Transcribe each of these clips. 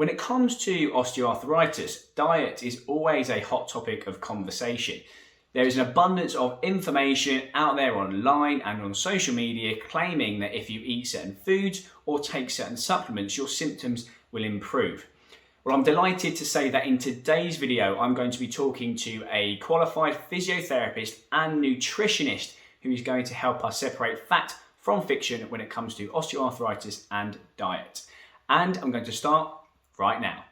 When it comes to osteoarthritis, diet is always a hot topic of conversation. There is an abundance of information out there online and on social media claiming that if you eat certain foods or take certain supplements, your symptoms will improve. Well, I'm delighted to say that in today's video, I'm going to be talking to a qualified physiotherapist and nutritionist who is going to help us separate fact from fiction when it comes to osteoarthritis and diet. And I'm going to start right now.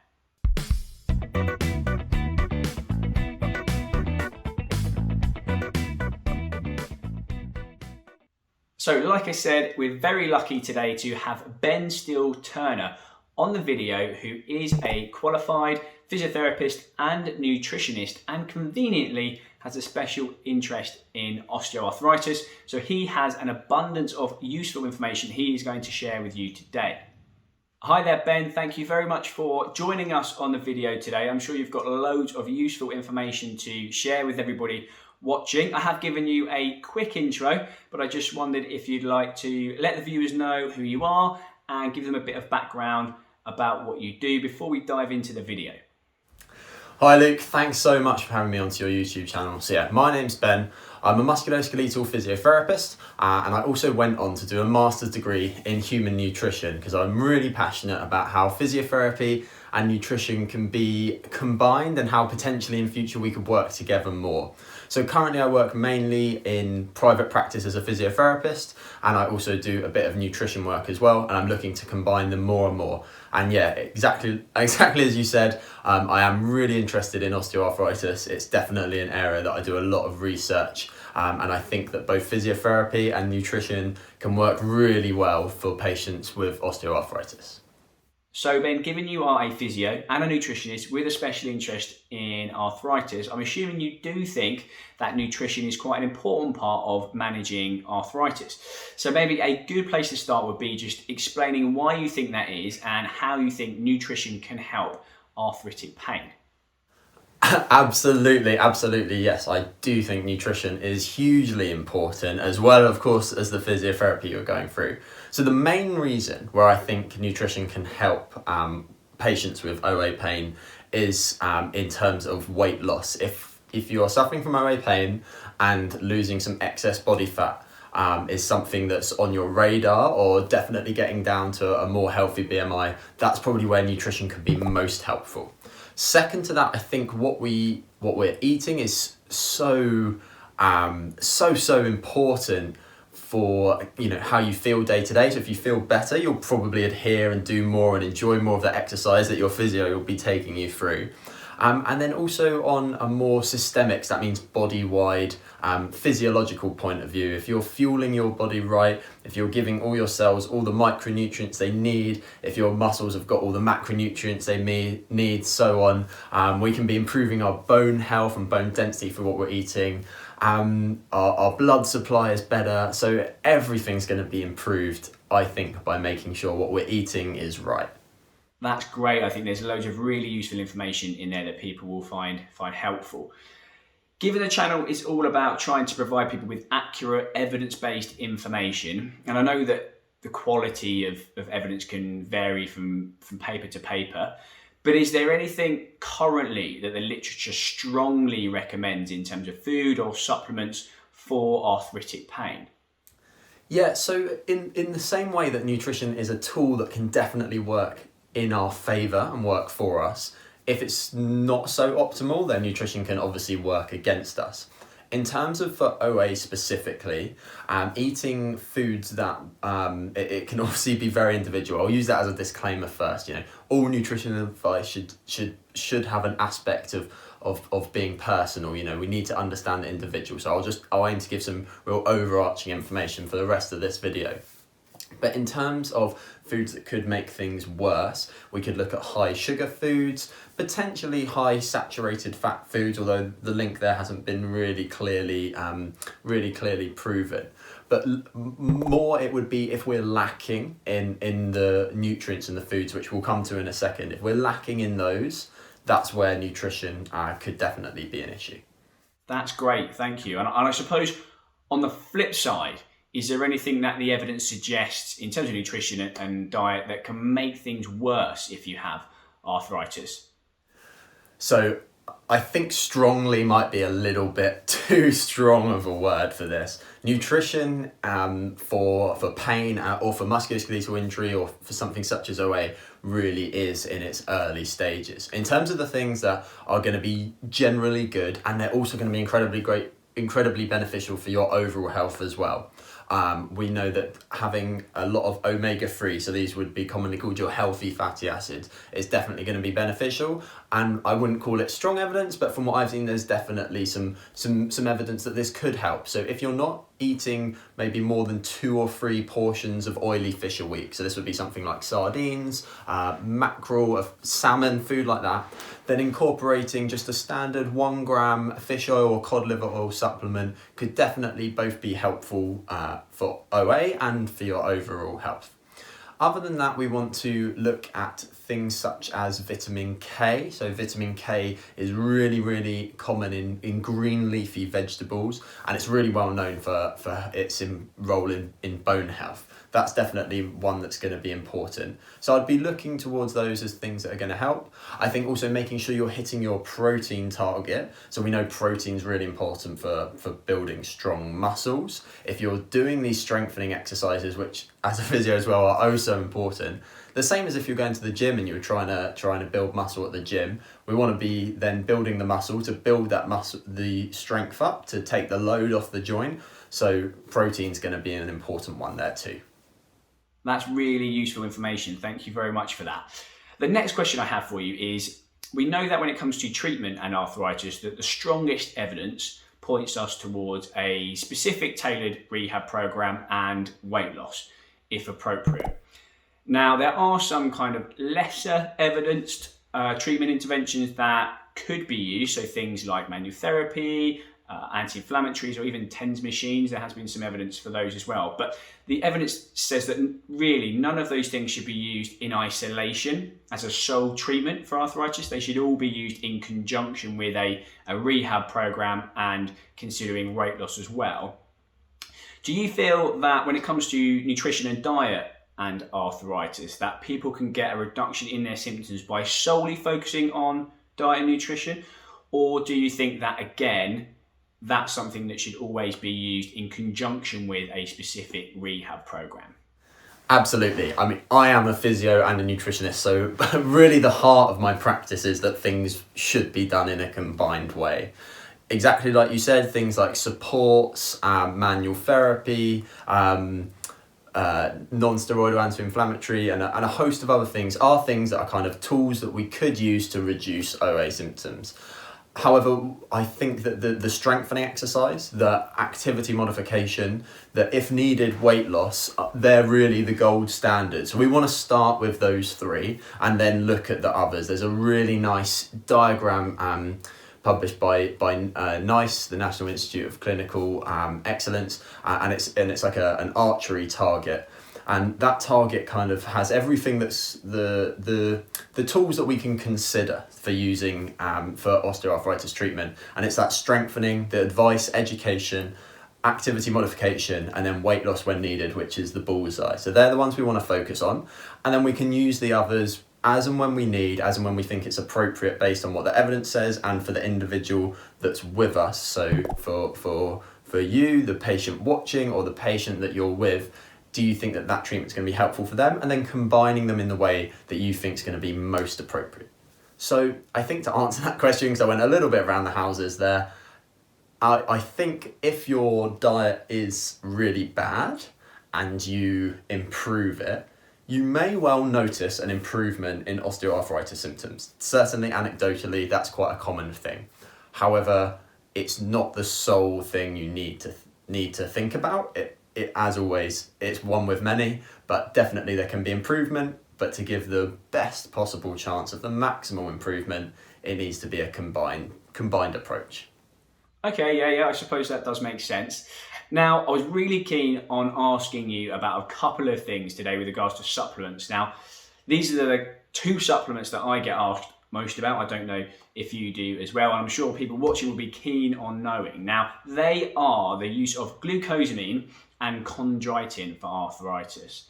So like I said, we're very lucky today to have Ben Steele-Turner on the video, who is a qualified physiotherapist and nutritionist and conveniently has a special interest in osteoarthritis. So he has an abundance of useful information he is going to share with you today. Hi there, Ben. Thank you very much for joining us on the video today. I'm sure you've got loads of useful information to share with everybody watching. I have given you a quick intro, but I just wondered if you'd like to let the viewers know who you are and give them a bit of background about what you do before we dive into the video. Hi Luke, thanks so much for having me onto your YouTube channel. So yeah, my name's Ben. I'm a musculoskeletal physiotherapist and I also went on to do a master's degree in human nutrition because I'm really passionate about how physiotherapy and nutrition can be combined and how potentially in future we could work together more. So currently I work mainly in private practice as a physiotherapist, and I also do a bit of nutrition work as well, and I'm looking to combine them more and more. And yeah, exactly as you said, I am really interested in osteoarthritis. It's definitely an area that I do a lot of research, and I think that both physiotherapy and nutrition can work really well for patients with osteoarthritis. So Ben, given you are a physio and a nutritionist with a special interest in arthritis, I'm assuming you do think that nutrition is quite an important part of managing arthritis. So maybe a good place to start would be just explaining why you think that is and how you think nutrition can help arthritic pain. Absolutely, yes. I do think nutrition is hugely important, as well, of course, as the physiotherapy you're going through. So the main reason where I think nutrition can help patients with OA pain is in terms of weight loss. If you are suffering from OA pain and losing some excess body fat is something that's on your radar, or definitely getting down to a more healthy BMI, that's probably where nutrition can be most helpful. Second to that, I think what we're eating is so important for how you feel day to day. So if you feel better, you'll probably adhere and do more and enjoy more of the exercise that your physio will be taking you through. And then also on a more systemic, so that means body-wide, physiological point of view. If you're fueling your body right, if you're giving all your cells all the micronutrients they need, if your muscles have got all the macronutrients they need, so on, we can be improving our bone health and bone density for what we're eating. Our blood supply is better, so everything's going to be improved, I think, by making sure what we're eating is right. That's great. I think there's loads of really useful information in there that people will find helpful. Given the channel is all about trying to provide people with accurate evidence-based information, and I know that the quality of evidence can vary from paper to paper, but is there anything currently that the literature strongly recommends in terms of food or supplements for arthritic pain? Yeah, so in the same way that nutrition is a tool that can definitely work in our favour and work for us, if it's not so optimal, then nutrition can obviously work against us. In terms of for OA specifically, eating foods that it can obviously be very individual. I'll use that as a disclaimer first. All nutrition advice should have an aspect of being personal. We need to understand the individual. So I'll aim to give some real overarching information for the rest of this video. But in terms of foods that could make things worse, we could look at high sugar foods, potentially high saturated fat foods, although the link there hasn't been really clearly proven. But more it would be if we're lacking in the nutrients in the foods, which we'll come to in a second. If we're lacking in those, that's where nutrition could definitely be an issue. That's great, thank you. And I suppose on the flip side, is there anything that the evidence suggests in terms of nutrition and diet that can make things worse if you have arthritis? So I think strongly might be a little bit too strong of a word for this. Nutrition for pain or for musculoskeletal injury or for something such as OA really is in its early stages. In terms of the things that are going to be generally good, and they're also going to be incredibly beneficial for your overall health as well. We know that having a lot of omega-3, so these would be commonly called your healthy fatty acids, is definitely going to be beneficial. And I wouldn't call it strong evidence, but from what I've seen, there's definitely some evidence that this could help. So if you're not eating maybe more than 2 or 3 portions of oily fish a week, so this would be something like sardines, mackerel, salmon, food like that, then incorporating just a standard 1 gram fish oil or cod liver oil supplement could definitely both be helpful for OA and for your overall health. Other than that, we want to look at things such as vitamin K. So vitamin K is really, really common in green leafy vegetables, and it's really well known for its role in bone health. That's definitely one that's going to be important. So I'd be looking towards those as things that are going to help. I think also making sure you're hitting your protein target. So we know protein is really important for building strong muscles. If you're doing these strengthening exercises, which as a physio as well are oh so important, the same as if you're going to the gym and you're trying to build muscle at the gym, we want to be then building the muscle to build that muscle, the strength up, to take the load off the joint. So protein's going to be an important one there too. That's really useful information. Thank you very much for that. The next question I have for you is, we know that when it comes to treatment and arthritis, that the strongest evidence points us towards a specific tailored rehab program and weight loss, if appropriate. Now, there are some kind of lesser evidenced treatment interventions that could be used, so things like manual therapy, anti-inflammatories, or even TENS machines. There has been some evidence for those as well. But the evidence says that really none of those things should be used in isolation as a sole treatment for arthritis. They should all be used in conjunction with a rehab program and considering weight loss as well. Do you feel that when it comes to nutrition and diet and arthritis, that people can get a reduction in their symptoms by solely focusing on diet and nutrition? Or do you think that, again, that's something that should always be used in conjunction with a specific rehab program? Absolutely. I mean, I am a physio and a nutritionist, so really the heart of my practice is that things should be done in a combined way. Exactly like you said, things like supports, manual therapy, non-steroidal anti-inflammatory, and a host of other things are things that are kind of tools that we could use to reduce OA symptoms. However, I think that the strengthening exercise, the activity modification, that if needed weight loss, they're really the gold standard. So we want to start with those 3 and then look at the others. There's a really nice diagram published by NICE, the National Institute of Clinical Excellence, and it's like an archery target. And that target kind of has everything that's the tools that we can consider for using for osteoarthritis treatment. And it's that strengthening, the advice, education, activity modification, and then weight loss when needed, which is the bullseye. So they're the ones we want to focus on. And then we can use the others as and when we need, as and when we think it's appropriate based on what the evidence says and for the individual that's with us. So for you, the patient watching, or the patient that you're with, do you think that treatment's going to be helpful for them? And then combining them in the way that you think is going to be most appropriate. So I think to answer that question, because I went a little bit around the houses there, I think if your diet is really bad and you improve it, you may well notice an improvement in osteoarthritis symptoms. Certainly anecdotally, that's quite a common thing. However, it's not the sole thing you need to think about. It, as always, it's one with many, but definitely there can be improvement. But to give the best possible chance of the maximal improvement, it needs to be a combined approach. Okay, yeah, I suppose that does make sense. Now, I was really keen on asking you about a couple of things today with regards to supplements. Now, these are the 2 supplements that I get asked most about. I don't know if you do as well, and I'm sure people watching will be keen on knowing. Now, they are the use of glucosamine and chondroitin for arthritis.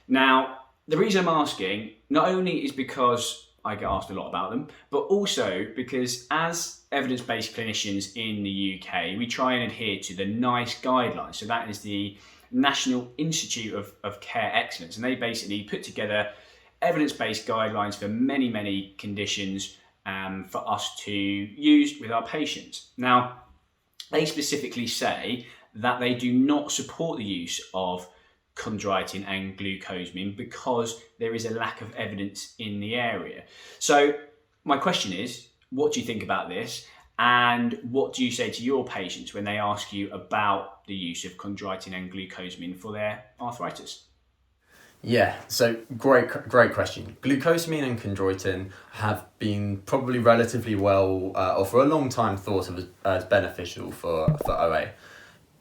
Now, the reason I'm asking not only is because I get asked a lot about them, but also because as evidence-based clinicians in the UK, we try and adhere to the NICE guidelines. So that is the National Institute of Care Excellence, and they basically put together evidence-based guidelines for many, many conditions for us to use with our patients. Now, they specifically say that they do not support the use of chondroitin and glucosamine because there is a lack of evidence in the area. So my question is, what do you think about this? And what do you say to your patients when they ask you about the use of chondroitin and glucosamine for their arthritis? Yeah, so great question. Glucosamine and chondroitin have been probably relatively well, or for a long time, thought of as beneficial for OA.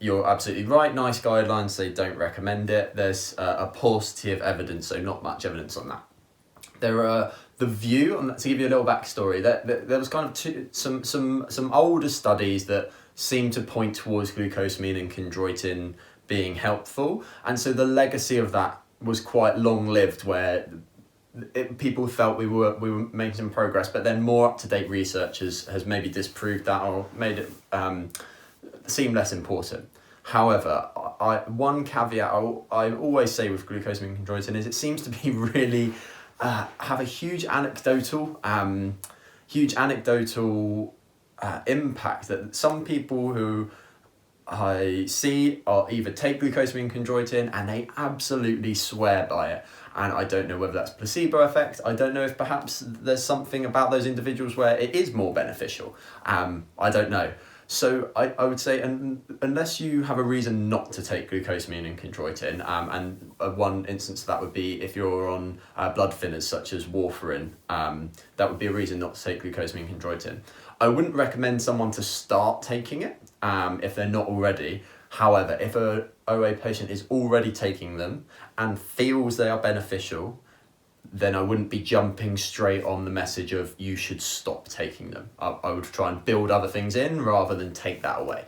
You're absolutely right. NICE guidelines say don't recommend it. There's a paucity of evidence, so not much evidence on that. There are the view, and to give you a little backstory, that there was kind of some older studies that seem to point towards glucosamine and chondroitin being helpful, and so the legacy of that was quite long-lived, where people felt we were making some progress, but then more up-to-date research has maybe disproved that or made it seem less important. However, one caveat I always say with glucosamine and chondroitin is it seems to be really have a huge anecdotal impact, that some people who I see are either take glucosamine and chondroitin and they absolutely swear by it. And I don't know whether that's placebo effect. I don't know if perhaps there's something about those individuals where it is more beneficial. I don't know. So I would say, unless you have a reason not to take glucosamine and chondroitin, and one instance of that would be if you're on blood thinners such as warfarin, that would be a reason not to take glucosamine and chondroitin. I wouldn't recommend someone to start taking it if they're not already. However, if a OA patient is already taking them and feels they are beneficial, then I wouldn't be jumping straight on the message of you should stop taking them. I would try and build other things in rather than take that away.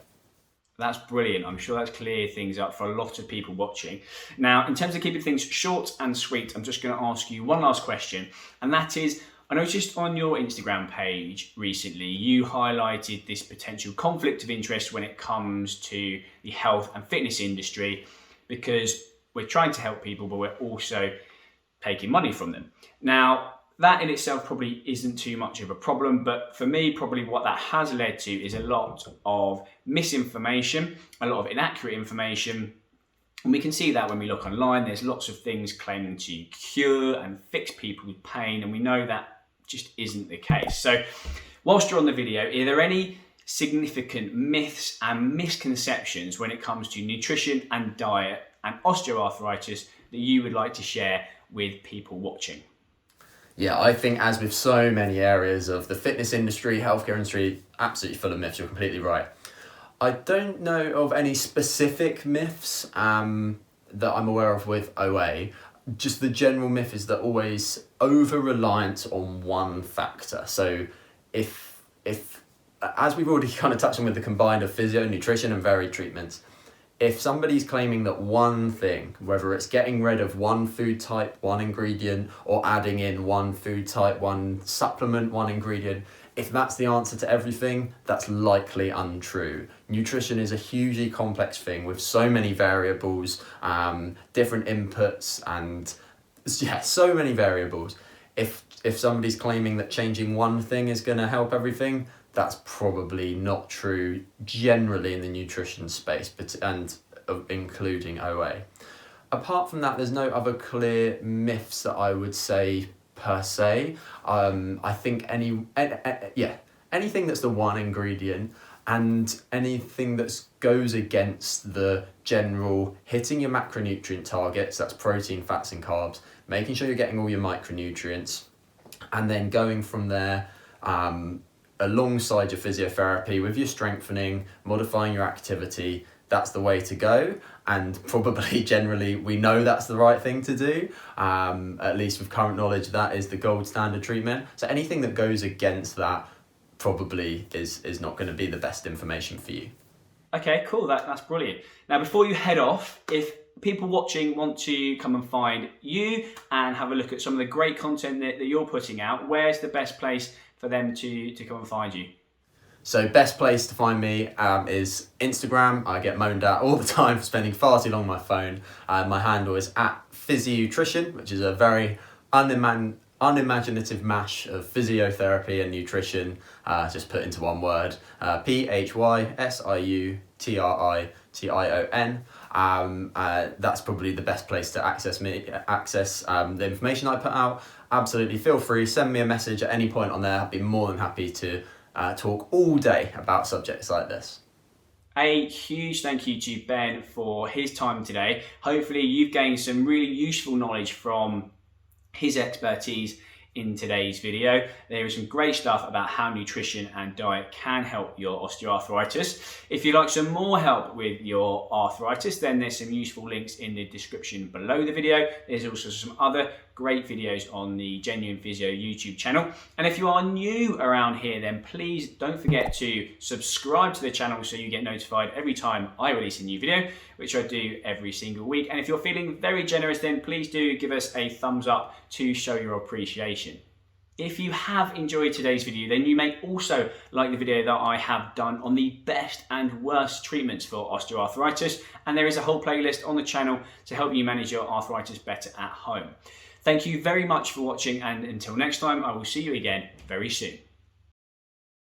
That's brilliant. I'm sure that's cleared things up for a lot of people watching. Now, in terms of keeping things short and sweet, I'm just going to ask you one last question, and that is, I noticed on your Instagram page recently, you highlighted this potential conflict of interest when it comes to the health and fitness industry, because we're trying to help people, but we're also taking money from them. Now, that in itself probably isn't too much of a problem, but for me, probably what that has led to is a lot of misinformation, a lot of inaccurate information. And we can see that when we look online. There's lots of things claiming to cure and fix people's pain, and we know that just isn't the case. So whilst you're on the video, are there any significant myths and misconceptions when it comes to nutrition and diet and osteoarthritis that you would like to share with people watching? Yeah, I think as with so many areas of the fitness industry, healthcare industry, absolutely full of myths. You're completely right. I don't know of any specific myths that I'm aware of with OA. Just the general myth is that always over-reliance on one factor. So if as we've already kind of touched on with the combined of physio, nutrition and varied treatments, if somebody's claiming that one thing, whether it's getting rid of one food type, one ingredient, or adding in one food type, one supplement, one ingredient, if that's the answer to everything, that's likely untrue. Nutrition is a hugely complex thing with so many variables, different inputs, and so many variables. If somebody's claiming that changing one thing is going to help everything, that's probably not true generally in the nutrition space, and including OA. Apart from that, there's no other clear myths that I would say per se. I think anything that's the one ingredient and anything that goes against the general hitting your macronutrient targets, that's protein, fats and carbs, making sure you're getting all your micronutrients, and then going from there alongside your physiotherapy with your strengthening, modifying your activity, that's the way to go. And probably generally we know that's the right thing to do. At least with current knowledge, that is the gold standard treatment. So anything that goes against that probably is not going to be the best information for you. Okay, cool. That's brilliant. Now, before you head off, if people watching want to come and find you and have a look at some of the great content that you're putting out, where's the best place for them to come and find you? So best place to find me is Instagram. I get moaned at all the time for spending far too long on my phone. My handle is @physionutrition, which is a very unimaginative mash of physiotherapy and nutrition, just put into one word. PHYSIUTRITION. That's probably the best place to access the information I put out. Absolutely feel free, send me a message at any point on there. I'd be more than happy to talk all day about subjects like this. A huge thank you to Ben for his time today. Hopefully you've gained some really useful knowledge from his expertise in today's video. There is some great stuff about how nutrition and diet can help your osteoarthritis. If you'd like some more help with your arthritis, then there's some useful links in the description below the video. There's also some other great videos on the Genuine Physio YouTube channel. And if you are new around here, then please don't forget to subscribe to the channel so you get notified every time I release a new video, which I do every single week. And if you're feeling very generous, then please do give us a thumbs up to show your appreciation. If you have enjoyed today's video, then you may also like the video that I have done on the best and worst treatments for osteoarthritis. And there is a whole playlist on the channel to help you manage your arthritis better at home. Thank you very much for watching, and until next time, I will see you again very soon.